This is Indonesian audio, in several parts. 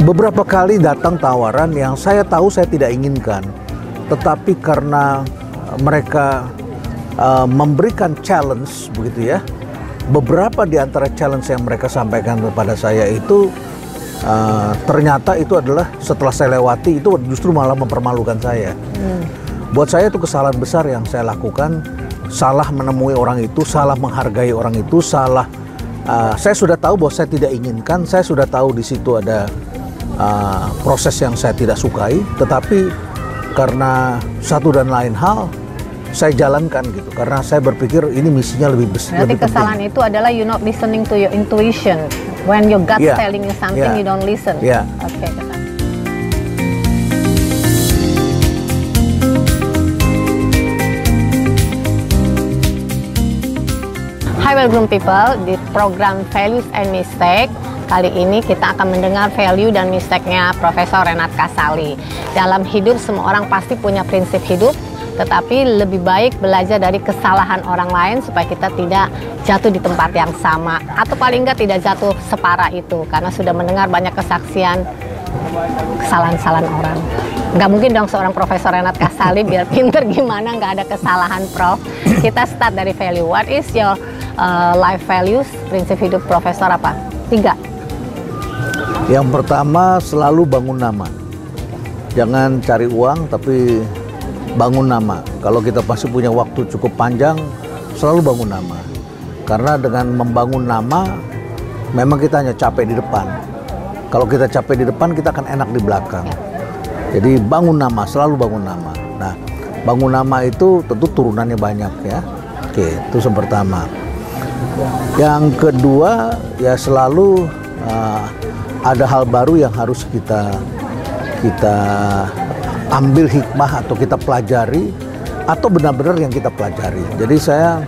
Beberapa kali datang tawaran yang saya tahu saya tidak inginkan, tetapi karena mereka memberikan challenge begitu ya. Beberapa di antara challenge yang mereka sampaikan kepada saya itu ternyata itu adalah setelah saya lewati itu justru malah mempermalukan saya. Buat saya itu kesalahan besar yang saya lakukan, salah menemui orang itu, salah menghargai orang itu, salah. Saya sudah tahu bahwa saya tidak inginkan, saya sudah tahu di situ ada proses yang saya tidak sukai, tetapi karena satu dan lain hal saya jalankan gitu, karena saya berpikir ini misinya lebih besar. Berarti kesalahan itu adalah you not listening to your intuition. When your gut telling you something, you don't listen. Oke. Hi, welcome people di program Values and Mistake. Kali ini kita akan mendengar value dan mistake-nya Profesor Renat Kasali. Dalam hidup semua orang pasti punya prinsip hidup, tetapi lebih baik belajar dari kesalahan orang lain supaya kita tidak jatuh di tempat yang sama, atau paling enggak tidak jatuh separah itu, karena sudah mendengar banyak kesaksian kesalahan-kesalahan orang. Nggak mungkin dong seorang Profesor Renat Kasali biar pinter gimana nggak ada kesalahan, Prof. Kita start dari value. What is your life values, prinsip hidup Profesor apa? 3. Yang pertama, selalu bangun nama. Jangan cari uang, tapi bangun nama. Kalau kita pasti punya waktu cukup panjang, selalu bangun nama. Karena dengan membangun nama, memang kita hanya capek di depan. Kalau kita capek di depan, kita akan enak di belakang. Jadi bangun nama, selalu bangun nama. Nah, bangun nama itu tentu turunannya banyak ya. Oke, itu yang pertama. Yang kedua, ya selalu ada hal baru yang harus kita ambil hikmah atau kita pelajari, atau benar-benar yang kita pelajari. Jadi saya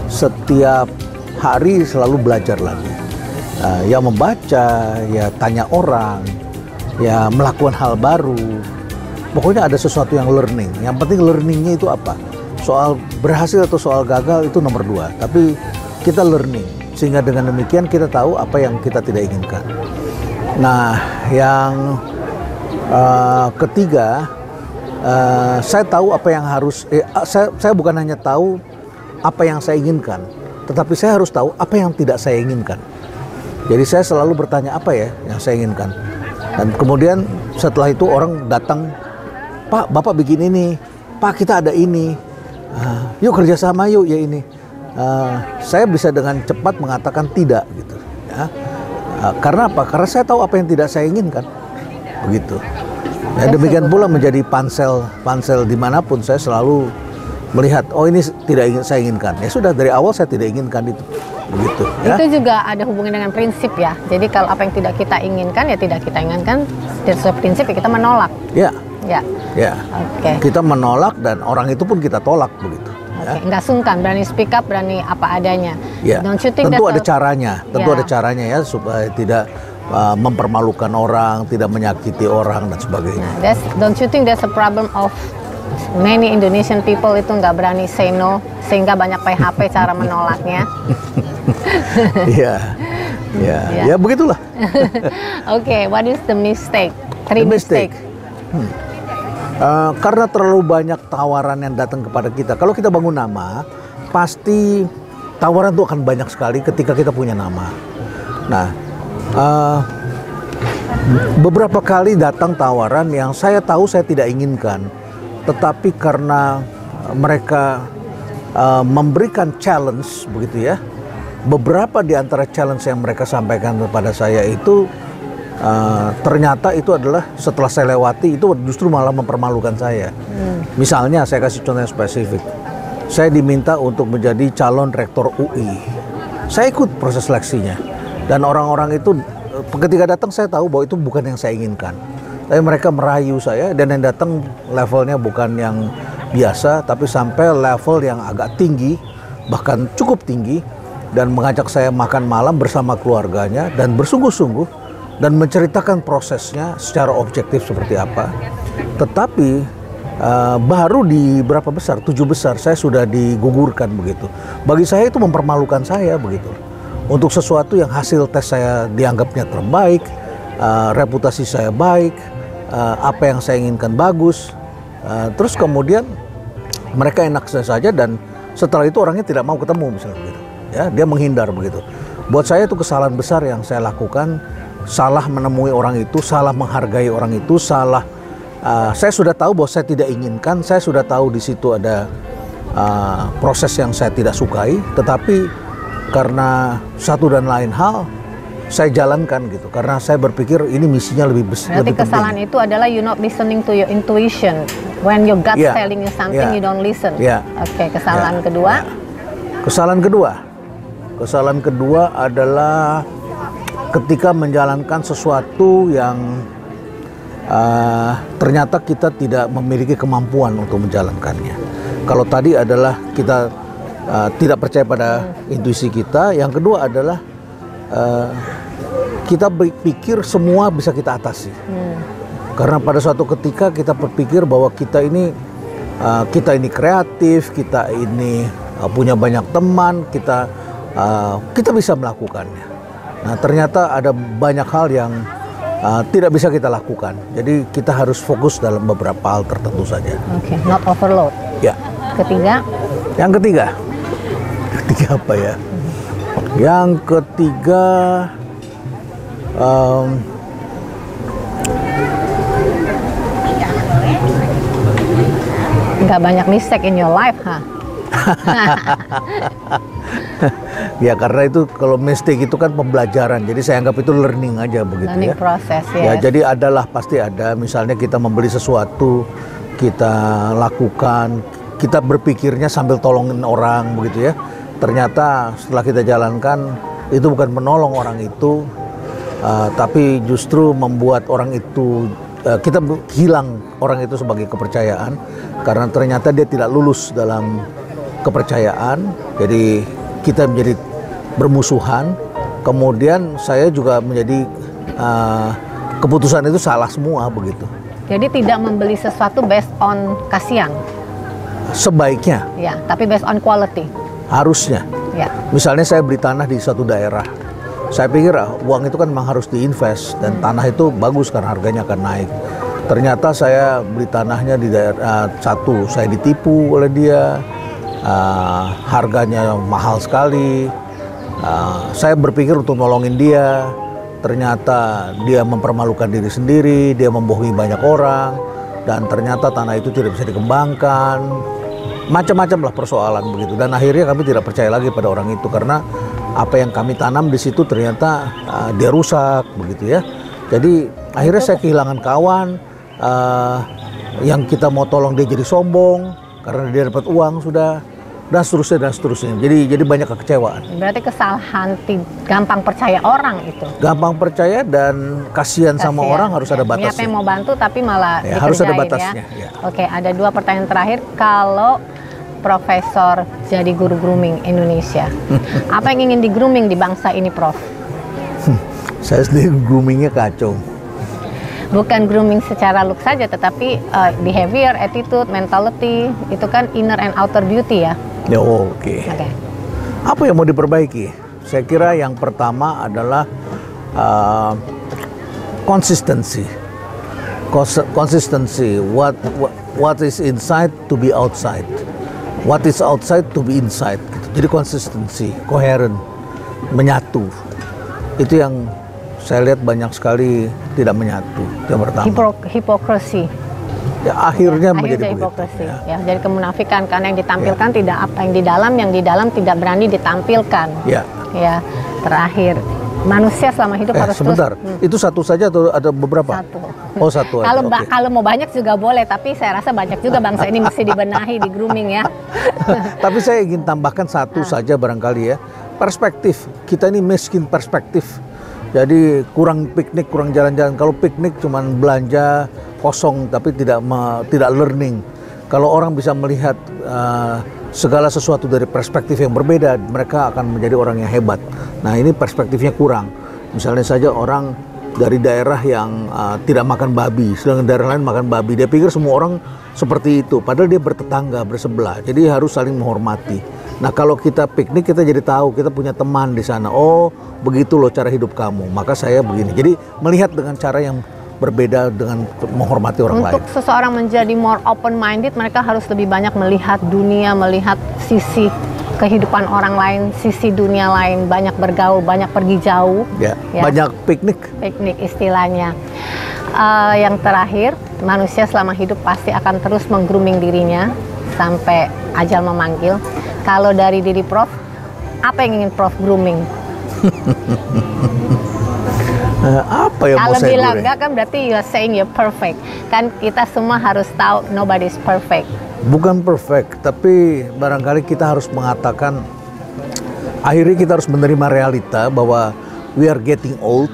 setiap hari selalu belajar lagi. Ya membaca, ya tanya orang, ya melakukan hal baru. Pokoknya ada sesuatu yang learning. Yang penting learningnya itu apa? Soal berhasil atau soal gagal itu nomor 2. Tapi kita learning, sehingga dengan demikian kita tahu apa yang kita tidak inginkan. Nah, yang ketiga, saya tahu apa yang harus, saya bukan hanya tahu apa yang saya inginkan, tetapi saya harus tahu apa yang tidak saya inginkan. Jadi saya selalu bertanya apa ya yang saya inginkan. Dan kemudian setelah itu orang datang, Pak, Bapak bikin ini, Pak kita ada ini, yuk kerjasama yuk ya ini. Saya bisa dengan cepat mengatakan tidak gitu. Ya. Karena apa? Karena saya tahu apa yang tidak saya inginkan. Begitu. Ya, demikian pula menjadi pansel dimanapun saya selalu melihat, oh ini tidak saya inginkan. Ya sudah, dari awal saya tidak inginkan itu. Begitu. Ya. Itu juga ada hubungan dengan prinsip ya. Jadi kalau apa yang tidak kita inginkan ya tidak kita inginkan. Sesuai prinsip ya kita menolak. Ya. Ya. Ya. Oke. Kita menolak dan orang itu pun kita tolak begitu. Ya. Nggak sungkan, berani speak up, berani apa adanya. Ya. Tentu ada caranya. Tentu ada caranya ya supaya tidak mempermalukan orang, tidak menyakiti orang dan sebagainya. Nah, don't you think that's a problem of many Indonesian people itu nggak berani say no, sehingga banyak PHP cara menolaknya? Ya begitulah. Oke, what is the mistake? 3 mistake. Karena terlalu banyak tawaran yang datang kepada kita. Kalau kita bangun nama, pasti tawaran itu akan banyak sekali ketika kita punya nama. Nah, beberapa kali datang tawaran yang saya tahu saya tidak inginkan, tetapi karena mereka memberikan challenge begitu ya. Beberapa di antara challenge yang mereka sampaikan kepada saya itu ternyata itu adalah setelah saya lewati itu justru malah mempermalukan saya. Misalnya saya kasih contoh yang spesifik. Saya diminta untuk menjadi calon rektor UI. Saya ikut proses seleksinya. Dan orang-orang itu ketika datang saya tahu bahwa itu bukan yang saya inginkan. Tapi mereka merayu saya, dan yang datang levelnya bukan yang biasa, tapi sampai level yang agak tinggi, bahkan cukup tinggi, dan mengajak saya makan malam bersama keluarganya dan bersungguh-sungguh dan menceritakan prosesnya secara objektif seperti apa. Tetapi baru di berapa besar, 7 besar saya sudah digugurkan begitu. Bagi saya itu mempermalukan saya begitu. Untuk sesuatu yang hasil tes saya dianggapnya terbaik, reputasi saya baik, apa yang saya inginkan bagus. Terus kemudian mereka enak saja dan setelah itu orangnya tidak mau ketemu misalnya begitu. Ya, dia menghindar begitu. Buat saya itu kesalahan besar yang saya lakukan, salah menemui orang itu, salah menghargai orang itu, salah. Saya sudah tahu bahwa saya tidak inginkan, saya sudah tahu di situ ada proses yang saya tidak sukai, tetapi karena satu dan lain hal saya jalankan gitu, karena saya berpikir ini misinya lebih besar. Berarti kesalahan itu adalah you not listening to your intuition. When your gut telling you something, you don't listen. Oke, kesalahan kedua. Kesalahan kedua adalah ketika menjalankan sesuatu yang ternyata kita tidak memiliki kemampuan untuk menjalankannya. Kalau tadi adalah kita tidak percaya pada intuisi kita. Yang kedua adalah kita berpikir semua bisa kita atasi. Karena pada suatu ketika kita berpikir bahwa kita ini kreatif, kita ini punya banyak teman, kita bisa melakukannya. Nah, ternyata ada banyak hal yang tidak bisa kita lakukan. Jadi kita harus fokus dalam beberapa hal tertentu saja. Oke, not overload. Ya. Yang ketiga apa ya? Yang ketiga nggak banyak mistake in your life, ha? Ya karena itu kalau mistake itu kan pembelajaran, jadi saya anggap itu learning aja begitu. Learning ya. Process, yes. Ya jadi pasti ada. Misalnya kita membeli sesuatu, kita lakukan, kita berpikirnya sambil tolongin orang begitu ya. Ternyata setelah kita jalankan itu bukan menolong orang itu, tapi justru membuat orang itu kita hilang orang itu sebagai kepercayaan karena ternyata dia tidak lulus dalam kepercayaan. Jadi kita menjadi bermusuhan. Kemudian saya juga menjadi keputusan itu salah semua begitu. Jadi tidak membeli sesuatu based on kasihan. Sebaiknya. Ya, tapi based on quality. Harusnya. Ya. Misalnya saya beli tanah di suatu daerah. Saya pikir uang itu kan memang harus diinvest dan tanah itu bagus karena harganya akan naik. Ternyata saya beli tanahnya di daerah satu, saya ditipu oleh dia. Harganya mahal sekali. Saya berpikir untuk nolongin dia. Ternyata dia mempermalukan diri sendiri, dia membohongi banyak orang, dan ternyata tanah itu tidak bisa dikembangkan. Macam-macam lah persoalan begitu. Dan akhirnya kami tidak percaya lagi pada orang itu karena apa yang kami tanam di situ ternyata dia rusak begitu ya. Jadi akhirnya saya kehilangan kawan. Yang kita mau tolong dia jadi sombong karena dia dapat uang sudah, dan seterusnya. Jadi banyak kekecewaan. Berarti kesalahan gampang percaya orang itu. Gampang percaya dan kasihan sama orang harus ada batasnya. Niatnya mau bantu tapi malah ya, harus ada batasnya. Ya. Oke, ada 2 pertanyaan terakhir. Kalau Profesor jadi guru grooming Indonesia, apa yang ingin di grooming di bangsa ini, Prof? Saya sendiri groomingnya kacau. Bukan grooming secara look saja, tetapi behavior, attitude, mentality, itu kan inner and outer beauty ya. Ya, oke. Apa yang mau diperbaiki? Saya kira yang pertama adalah konsistensi. Konsistensi. What is inside to be outside. What is outside to be inside. Jadi konsistensi, koheren, menyatu. Itu yang saya lihat banyak sekali tidak menyatu. Yang pertama. Hipokrisi. Ya, akhirnya menjadi hipokrisi. Ya, jadi kemunafikan karena yang ditampilkan tidak apa yang di dalam tidak berani ditampilkan. Ya. Ya, terakhir. Manusia selama hidup harus sebentar. Itu satu saja atau ada beberapa? Satu. Oh, satu aja. Kalau mau banyak juga boleh, tapi saya rasa banyak juga bangsa ini mesti dibenahi, di grooming ya. Tapi saya ingin tambahkan satu saja barangkali ya. Perspektif. Kita ini miskin perspektif. Jadi kurang piknik, kurang jalan-jalan. Kalau piknik cuman belanja kosong tapi tidak learning. Kalau orang bisa melihat segala sesuatu dari perspektif yang berbeda, mereka akan menjadi orang yang hebat. Nah, ini perspektifnya kurang. Misalnya saja orang dari daerah yang tidak makan babi, sedangkan daerah lain makan babi. Dia pikir semua orang seperti itu, padahal dia bertetangga, bersebelah. Jadi harus saling menghormati. Nah kalau kita piknik kita jadi tahu kita punya teman di sana. Oh begitu loh cara hidup kamu. Maka saya begini. Jadi melihat dengan cara yang berbeda dengan menghormati orang lain. Untuk seseorang menjadi more open minded, mereka harus lebih banyak melihat dunia, melihat sisi kehidupan orang lain, sisi dunia lain, banyak bergaul, banyak pergi jauh. Ya. Banyak piknik. Piknik istilahnya. Yang terakhir, manusia selama hidup pasti akan terus meng-grooming dirinya sampai ajal memanggil. Kalau dari diri Prof, apa yang ingin Prof grooming? Apa yang kalau mau saya bilang grooming? enggak kan berarti you are saying you're perfect. Kan kita semua harus tahu nobody's perfect. Bukan perfect, tapi barangkali kita harus mengatakan akhirnya kita harus menerima realita bahwa we are getting old.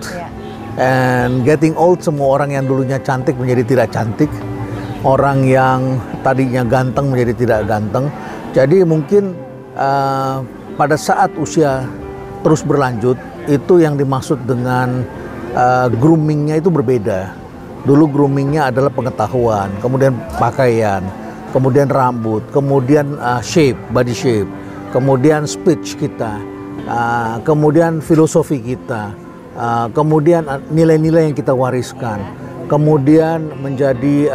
And getting old, semua orang yang dulunya cantik menjadi tidak cantik. Orang yang tadinya ganteng menjadi tidak ganteng. Jadi mungkin pada saat usia terus berlanjut, itu yang dimaksud dengan groomingnya itu berbeda. Dulu groomingnya adalah pengetahuan, kemudian pakaian, kemudian rambut, kemudian shape, body shape, kemudian speech kita, kemudian filosofi kita, kemudian nilai-nilai yang kita wariskan, kemudian menjadi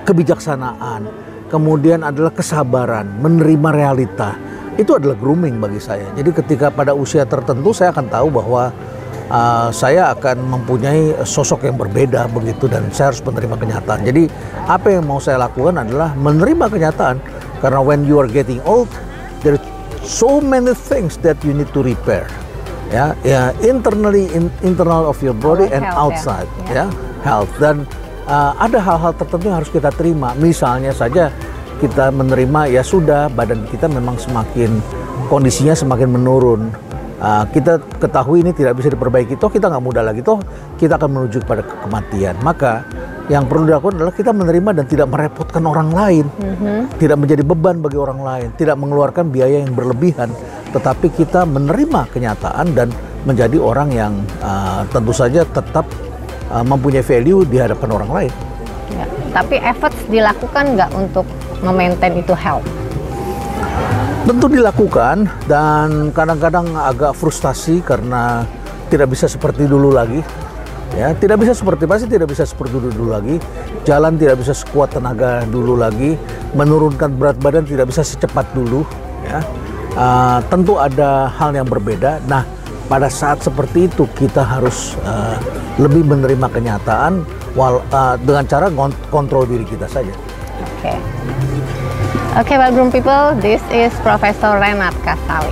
kebijaksanaan, kemudian adalah kesabaran, menerima realita. Itu adalah grooming bagi saya. Jadi ketika pada usia tertentu saya akan tahu bahwa saya akan mempunyai sosok yang berbeda begitu, dan saya harus menerima kenyataan. Jadi apa yang mau saya lakukan adalah menerima kenyataan, karena when you are getting old there are so many things that you need to repair. Ya, internally, internal of your body and outside, ya, health. Dan ada hal-hal tertentu yang harus kita terima. Misalnya saja kita menerima, ya sudah, badan kita memang semakin, kondisinya semakin menurun. Kita ketahui ini tidak bisa diperbaiki, toh kita nggak muda lagi, toh kita akan menuju pada kematian. Maka yang perlu dilakukan adalah kita menerima dan tidak merepotkan orang lain, tidak menjadi beban bagi orang lain, tidak mengeluarkan biaya yang berlebihan, tetapi kita menerima kenyataan dan menjadi orang yang tentu saja tetap mempunyai value di hadapan orang lain. Ya, tapi efforts dilakukan nggak untuk memaintain itu health? Tentu dilakukan, dan kadang-kadang agak frustasi karena tidak bisa seperti dulu lagi. Ya, tidak bisa pasti tidak bisa seperti dulu lagi. Jalan tidak bisa sekuat tenaga dulu lagi. Menurunkan berat badan tidak bisa secepat dulu. Ya, tentu ada hal yang berbeda. Nah, pada saat seperti itu kita harus lebih menerima kenyataan dengan cara kontrol diri kita saja. Oke, well, groom people, this is Profesor Renat Kasali.